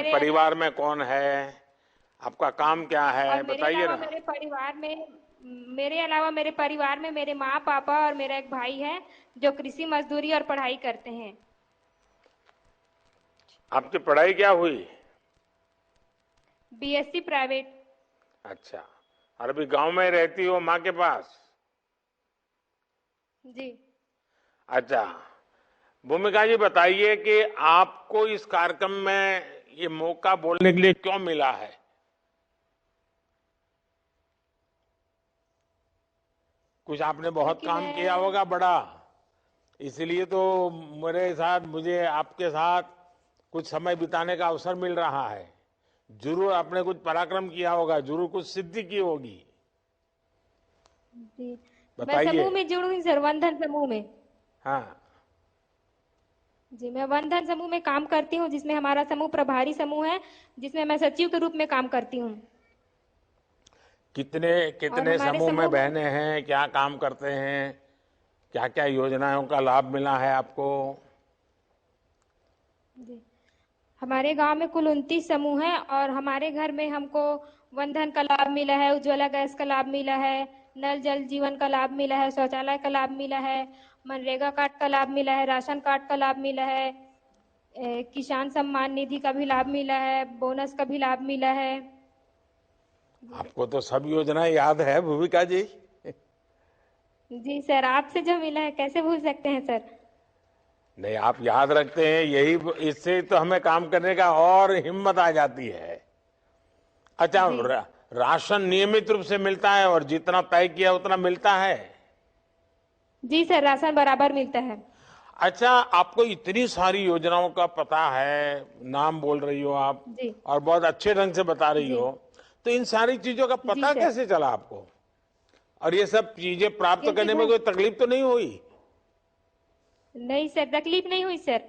मेरे परिवार में कौन है, आपका काम क्या और है, मेरे बताइए अलावा ना। मेरे परिवार में मेरे माँ पापा और मेरा एक भाई है जो कृषि मजदूरी और पढ़ाई करते हैं। आपकी पढ़ाई क्या हुई? BSc private. अच्छा। और अभी गांव में रहती हो माँ के पास? जी। अच्छा। भूमिका जी बताइए कि आपको इस कार्यक्रम में ये मौका बोलने के लिए क्यों मिला है? कुछ आपने बहुत क्योंकि काम किया मैं होगा बड़ा, इसलिए तो मेरे साथ मुझे आपके साथ कुछ समय बिताने का अवसर मिल रहा है। जरूर आपने कुछ पराक्रम किया होगा, जरूर कुछ सिद्धि की होगी। जी मैं बताइए। समूह में जुड़ी सर, वनधन समूह में। हाँ। जी, मैं वनधन समूह में काम करती हूँ, जिसमें हमारा समूह प्रभारी समूह है, जिसमें मैं सचिव के रूप में काम करती हूँ। कितने और कितने हमारे समूह में समूह में बहने हैं, क्या काम करते हैं, क्या क्या योजनाओं का लाभ मिला है आपको? जी, हमारे गांव में कुल 29 समूह हैं और हमारे घर में हमको वनधन का लाभ मिला है, उज्ज्वला गैस का लाभ मिला है, नल जल जीवन का लाभ मिला है, शौचालय का लाभ मिला है, मनरेगा कार्ड का लाभ मिला है, राशन कार्ड का लाभ मिला है, किसान सम्मान निधि का भी लाभ मिला है, बोनस का भी लाभ मिला है। आपको तो सब योजनाएं याद है भूमिका जी। जी सर, आपसे जो मिला है कैसे भूल सकते हैं सर। नहीं, आप याद रखते हैं, यही इससे तो हमें काम करने का और हिम्मत आ जाती है। अच्छा, जी। राशन नियमित रूप से मिलता है और जितना तय किया उतना मिलता है? जी सर, राशन बराबर मिलता है। अच्छा, आपको इतनी सारी योजनाओं का पता है, नाम बोल रही हो आप जी। और बहुत अच्छे ढंग से बता रही जी। हो, तो इन सारी चीजों का जी पता सर। कैसे चला आपको? और ये सब चीजें प्राप्त क्योंकि करने में घर कोई तकलीफ तो नहीं हुई? नहीं सर, तकलीफ नहीं हुई सर।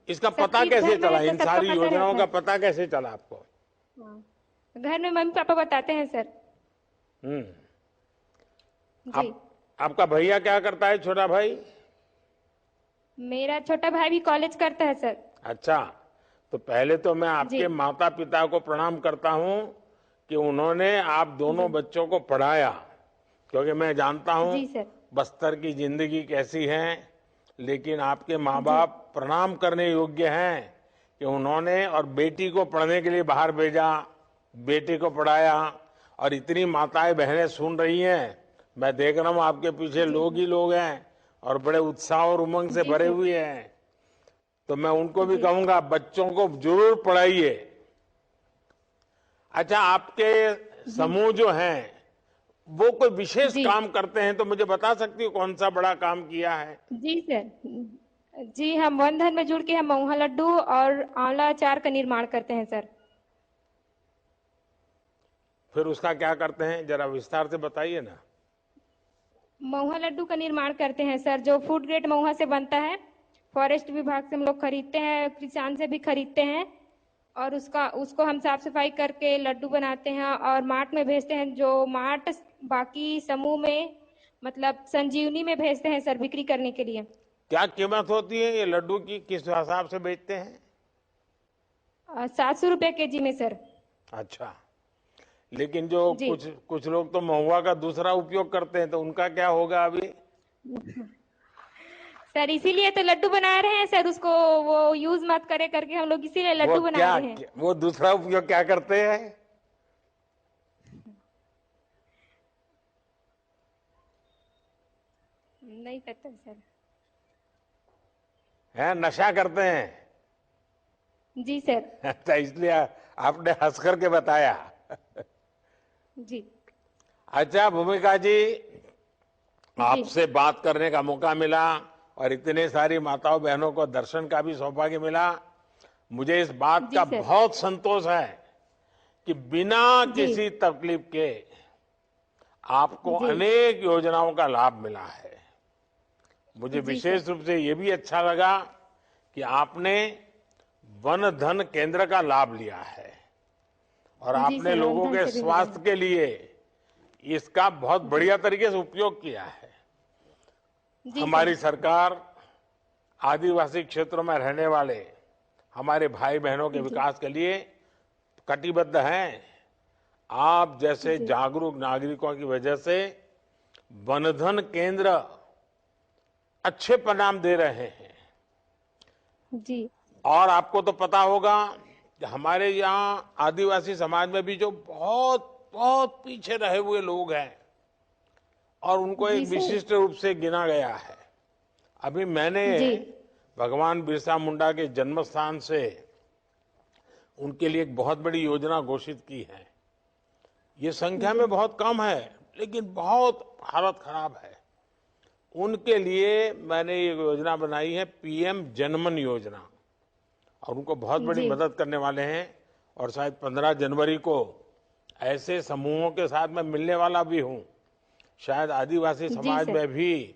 इसका सब पता चीज कैसे घर में चला, रहता इन सबका सारी पता योजनाओं रहता का है। पता कैसे चला आपको? हाँ। घर में मम्मी पापा बताते हैं सर। हम्म। जी। आप आपका भैया क्या करता है, छोटा भाई? मेरा छोटा भाई भी कॉलेज करता है सर। अच्छा। तो पहले तो मैं जी। आपके माता पिता को प्रणाम करता हूं कि उन्होंने आप दोनों जी। बच्चों को पढ़ाया, क्योंकि मैं जानता हूं जी सर। बस्तर की जिंदगी कैसी है। लेकिन आपके माँ जी। बाप प्रणाम करने योग्य हैं कि उन्होंने और बेटी को पढ़ने के लिए बाहर भेजा, बेटे को पढ़ाया। और इतनी माताएं बहनें सुन रही हैं, मैं देख रहा हूं आपके पीछे जी लोग सर। ही लोग हैं और बड़े उत्साह और उमंग से जी भरे सर। हुए हैं। तो मैं उनको भी जी। कहूंगा बच्चों को जरूर पढ़ाइए। अच्छा, आपके जी। समूह जो हैं वो कोई विशेष जी। काम करते हैं तो मुझे बता सकती हो कौन सा बड़ा काम किया है? जी सर। जी, हम वन धन में जुड़ के हम महुआ लड्डू और आंवला अचार का निर्माण करते हैं सर। फिर उसका क्या करते हैं, जरा विस्तार से बताइए ना। महुआ लड्डू का निर्माण करते हैं सर, जो फूड ग्रेड महुआ से बनता है। फॉरेस्ट विभाग से हम लोग खरीदते हैं, किसान से भी खरीदते हैं। और उसका उसको हम साफ सफाई करके लड्डू बनाते हैं और मार्ट में भेजते हैं, जो मार्ट बाकी समूह में मतलब संजीवनी में भेजते हैं सर, बिक्री करने के लिए। क्या कीमत होती है ये लड्डू की, किस हिसाब से बेचते हैं? 700 रुपये केजी में सर। अच्छा। लेकिन जो जी। कुछ कुछ लोग तो महुआ का दूसरा उपयोग करते हैं, तो उनका क्या होगा अभी? सर इसीलिए तो लड्डू बना रहे हैं सर, उसको वो यूज मत करे करके हम लोग इसीलिए वो लड्डू बना क्या, रहे हैं। वो दूसरा उपयोग क्या करते हैं? नहीं पता सर। हैं, नशा करते हैं? जी सर। अच्छा, इसलिए आपने हंस करके बताया। जी। अच्छा भूमिका जी, जी। आपसे बात करने का मौका मिला और इतने सारी माताओं बहनों को दर्शन का भी सौभाग्य मिला। मुझे इस बात जी का सर। बहुत संतोष है कि बिना जी। किसी तकलीफ के आपको जी। अनेक योजनाओं का लाभ मिला है। मुझे जी सर। विशेष रूप से ये भी अच्छा लगा कि आपने वन धन केंद्र का लाभ लिया है और जी आपने सर, लोगों वंदन के से भी मिला स्वास्थ्य है। के लिए इसका बहुत जी। बढ़िया तरीके से उपयोग किया है। जी सर। हमारी सरकार आदिवासी क्षेत्रों में रहने वाले हमारे भाई बहनों के विकास के लिए कटिबद्ध हैं। आप जैसे जागरूक नागरिकों की वजह से वनधन केंद्र अच्छे परिणाम दे रहे हैं। जी और आपको तो पता होगा कि हमारे यहाँ आदिवासी समाज में भी जो बहुत बहुत पीछे रहे हुए लोग हैं और उनको जी एक सर। विशिष्ट रूप से गिना गया है। अभी मैंने जी भगवान बिरसा मुंडा के जन्म स्थान से उनके लिए एक बहुत बड़ी योजना घोषित की है। ये संख्या में बहुत कम है, लेकिन बहुत हालत खराब है। उनके लिए मैंने ये योजना बनाई है, पीएम जनमन योजना, और उनको बहुत बड़ी जी मदद करने वाले हैं। और शायद 15 जनवरी को ऐसे समूहों के साथ मैं मिलने वाला भी हूं। शायद आदिवासी जी समाज सर। में भी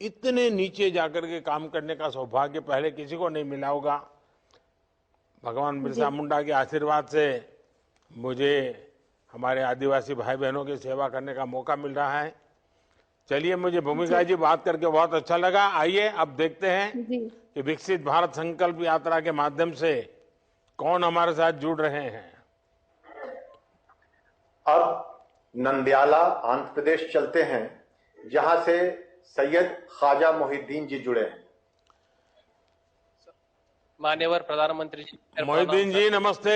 इतने नीचे जाकर के काम करने का सौभाग्य पहले किसी को नहीं मिला होगा। भगवान बिरसा जी मुंडा के आशीर्वाद से मुझे हमारे आदिवासी भाई बहनों की सेवा करने का मौका मिल रहा है। चलिए, मुझे भूमिका जी जी बात करके बहुत अच्छा लगा। आइए अब देखते हैं जी कि विकसित भारत संकल्प यात्रा के माध्यम से कौन हमारे साथ जुड़ रहे हैं। अब नंदयाला आंध्र प्रदेश चलते हैं, जहां से सैयद ख्वाजा मोहिद्दीन जी जुड़े हैं। मान्यवर प्रधानमंत्री जी, मोहिद्दीन जी नमस्ते।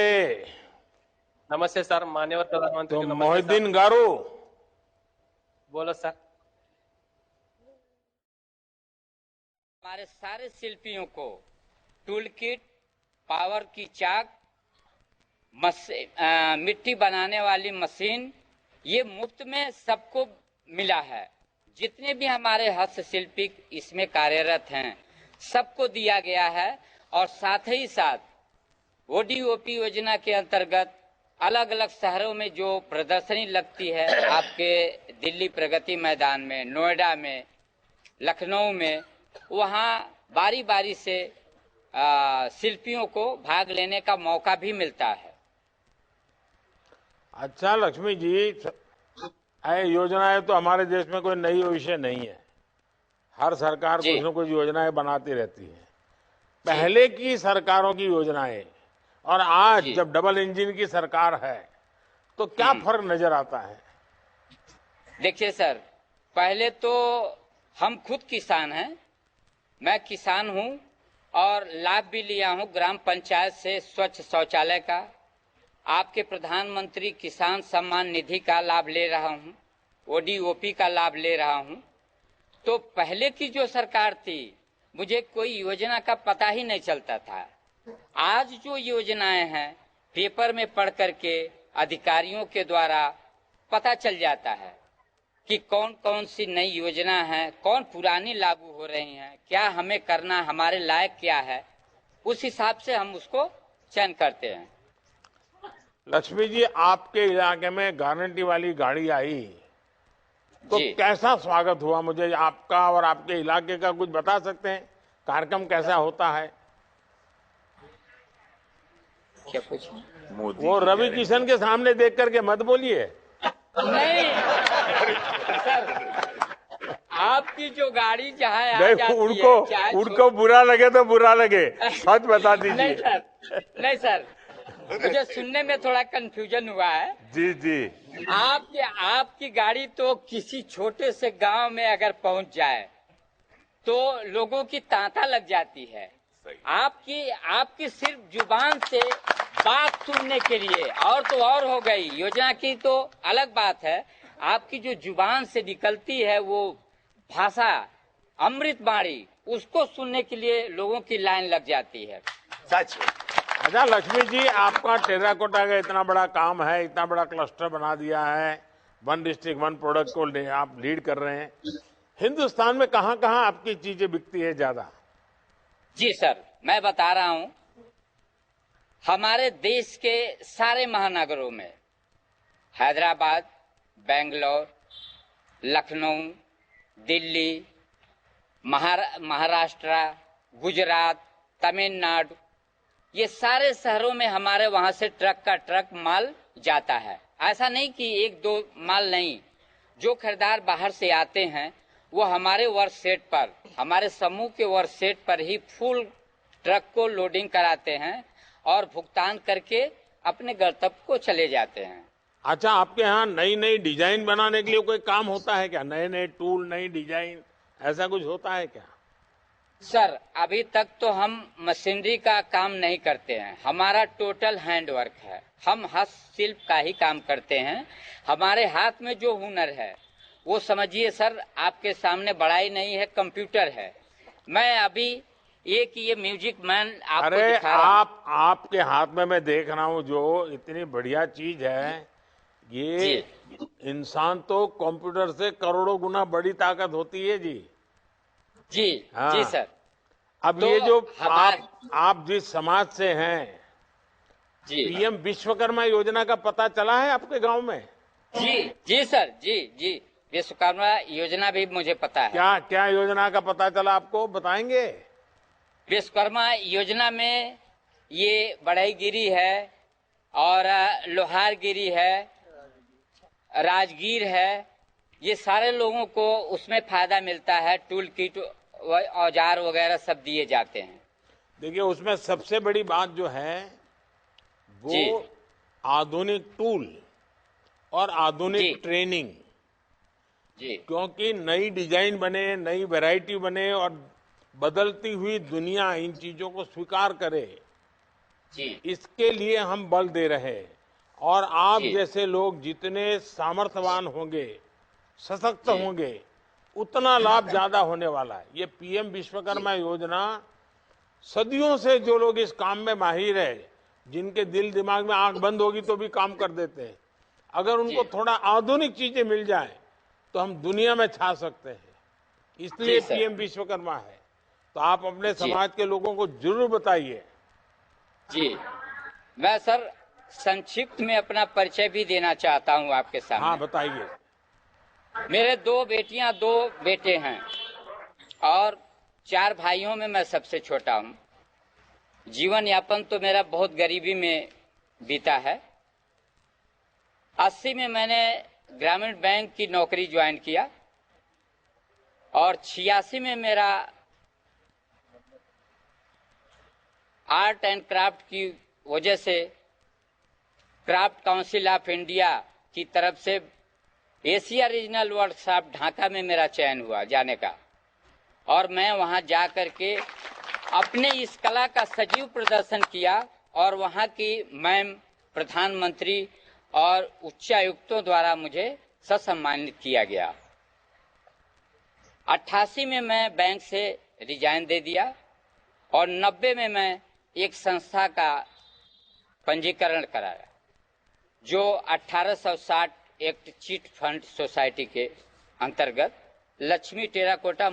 नमस्ते सर। मान्यवर प्रधानमंत्री तो जी नमस्ते सर। मोहिद्दीन गारू, बोलो सर। हमारे सारे शिल्पियों को टूल किट, पावर की चाक, मिट्टी बनाने वाली मशीन, ये मुफ्त में सबको मिला है। जितने भी हमारे हस्तशिल्पी इसमें कार्यरत हैं सबको दिया गया है। और साथ ही साथ ओडीओपी योजना के अंतर्गत अलग अलग शहरों में जो प्रदर्शनी लगती है, आपके दिल्ली प्रगति मैदान में, नोएडा में, लखनऊ में, वहाँ बारी बारी से शिल्पियों को भाग लेने का मौका भी मिलता है। अच्छा लक्ष्मी जी, ये योजनाएं तो हमारे देश में कोई नई विषय नहीं है। हर सरकार जी। कुछ न कुछ योजनाएं बनाती रहती है। पहले की सरकारों की योजनाएं और आज जी। जब डबल इंजन की सरकार है तो क्या फर्क नजर आता है? देखिए सर, पहले तो हम खुद किसान हैं, मैं किसान हूं और लाभ भी लिया हूं ग्राम पंचायत से स्वच्छ शौचालय का, आपके प्रधानमंत्री किसान सम्मान निधि का लाभ ले रहा हूं, ओडीओपी का लाभ ले रहा हूं। तो पहले की जो सरकार थी, मुझे कोई योजना का पता ही नहीं चलता था। आज जो योजनाएं हैं पेपर में पढ़ करके अधिकारियों के द्वारा पता चल जाता है कि कौन कौन सी नई योजना है, कौन पुरानी लागू हो रही हैं, क्या हमें करना, हमारे लायक क्या है, उस हिसाब से हम उसको चयन करते हैं। लक्ष्मी जी, आपके इलाके में गारंटी वाली गाड़ी आई तो जी। कैसा स्वागत हुआ? मुझे आपका और आपके इलाके का कुछ बता सकते हैं? कार्यक्रम कैसा होता है? क्या पूछे? वो रवि किशन के सामने देख करके मत बोलिए। नहीं सर, आपकी जो गाड़ी जहाँ आ नहीं, जाती उनको है, चाहे उनको बुरा लगे तो बुरा लगे, सच बता नहीं दीजिए। सर, नहीं सर, मुझे सुनने में थोड़ा कंफ्यूजन हुआ है। जी जी। आपकी गाड़ी तो किसी छोटे से गांव में अगर पहुंच जाए तो लोगों की तांता लग जाती है। आपकी सिर्फ जुबान से बात सुनने के लिए, और तो और हो गई, योजना की तो अलग बात है। आपकी जो जुबान से निकलती है वो भाषा, अमृत बाणी, उसको सुनने के लिए लोगों की लाइन लग जाती है। सच। अच्छा लक्ष्मी जी, आपका टेराकोटा का इतना बड़ा काम है, इतना बड़ा क्लस्टर बना दिया है, वन डिस्ट्रिक्ट वन प्रोडक्ट को आप लीड कर रहे हैं। हिंदुस्तान में कहाँ कहाँ आपकी चीजें बिकती है ज्यादा? जी सर, मैं बता रहा हूं, हमारे देश के सारे महानगरों में, हैदराबाद, बेंगलोर, लखनऊ, दिल्ली, महाराष्ट्र, गुजरात, तमिलनाडु, ये सारे शहरों में हमारे वहां से ट्रक का ट्रक माल जाता है। ऐसा नहीं कि एक दो माल नहीं, जो खरीदार बाहर से आते हैं वो हमारे वर्क सेट पर, हमारे समूह के वर्क सेट पर ही फुल ट्रक को लोडिंग कराते हैं और भुगतान करके अपने गंतव्य को चले जाते हैं। अच्छा, आपके यहाँ नई नई डिजाइन बनाने के लिए कोई काम होता है क्या? नए नए टूल, नई डिजाइन, ऐसा कुछ होता है क्या? सर, अभी तक तो हम मशीनरी का काम नहीं करते हैं, हमारा टोटल हैंड वर्क है। हम हस्तशिल्प का ही काम करते हैं। हमारे हाथ में जो हुनर है वो समझिए सर, आपके सामने बड़ाई नहीं है, कंप्यूटर है। मैं अभी एक ये म्यूजिक मैन आपको अरे दिखा रहा हूं। आपके हाथ में मैं देख रहा हूँ जो इतनी बढ़िया चीज है, ये इंसान तो कंप्यूटर से करोड़ों गुना बड़ी ताकत होती है जी। जी हाँ। जी सर। अब तो ये जो हमारे आप जिस समाज से हैं, जी पीएम विश्वकर्मा योजना का पता चला है आपके गांव में? जी जी सर, जी जी, विश्वकर्मा योजना भी मुझे पता है। क्या क्या योजना का पता चला आपको, बताएंगे? विश्वकर्मा योजना में ये बढ़ईगिरी है और लोहारगिरी है, राजगीर है, ये सारे लोगों को उसमें फायदा मिलता है। टूल किट, औजार वगैरह सब दिए जाते हैं। देखिए, उसमें सबसे बड़ी बात जो है जी वो आधुनिक टूल और जी आधुनिक ट्रेनिंग, जी क्योंकि नई डिजाइन बने, नई वैरायटी बने और बदलती हुई दुनिया इन चीजों को स्वीकार करे, जी इसके लिए हम बल दे रहे हैं। और आप जी जैसे लोग जितने सामर्थ्यवान होंगे, सशक्त जी होंगे, उतना लाभ ज्यादा होने वाला है। ये पीएम विश्वकर्मा योजना, सदियों से जो लोग इस काम में माहिर है, जिनके दिल दिमाग में आंख बंद होगी तो भी काम कर देते हैं, अगर उनको जी थोड़ा आधुनिक चीजें मिल जाए तो हम दुनिया में छा सकते हैं। इसलिए जी सर। पीएम विश्वकर्मा है। तो आप अपने जी समाज के लोगों को जरूर बताइए। जी, मैं सर संक्षिप्त में अपना परिचय भी देना चाहता हूँ आपके हाँ, सामने। बताइए। मेरे 2 बेटियां, 2 बेटे हैं और 4 भाइयों में मैं सबसे छोटा हूँ। जीवन यापन तो मेरा बहुत गरीबी में बीता है। 80 में मैंने ग्रामीण बैंक की नौकरी ज्वाइन किया और 86 में मेरा आर्ट एंड क्राफ्ट की वजह से क्राफ्ट काउंसिल ऑफ इंडिया की तरफ से एशिया रीजनल वर्कशॉप ढाका में मेरा चयन हुआ जाने का, और मैं वहां जा करके अपने इस कला का सजीव प्रदर्शन किया और वहां की मैम, प्रधानमंत्री और उच्चायुक्तों द्वारा मुझे सम्मानित किया गया। 88 में मैं बैंक से रिजाइन दे दिया और 90 में मैं एक संस्था का पंजीकरण कराया जो 1860 एक्ट चिट फंड सोसाइटी के अंतर्गत लक्ष्मी टेराकोटा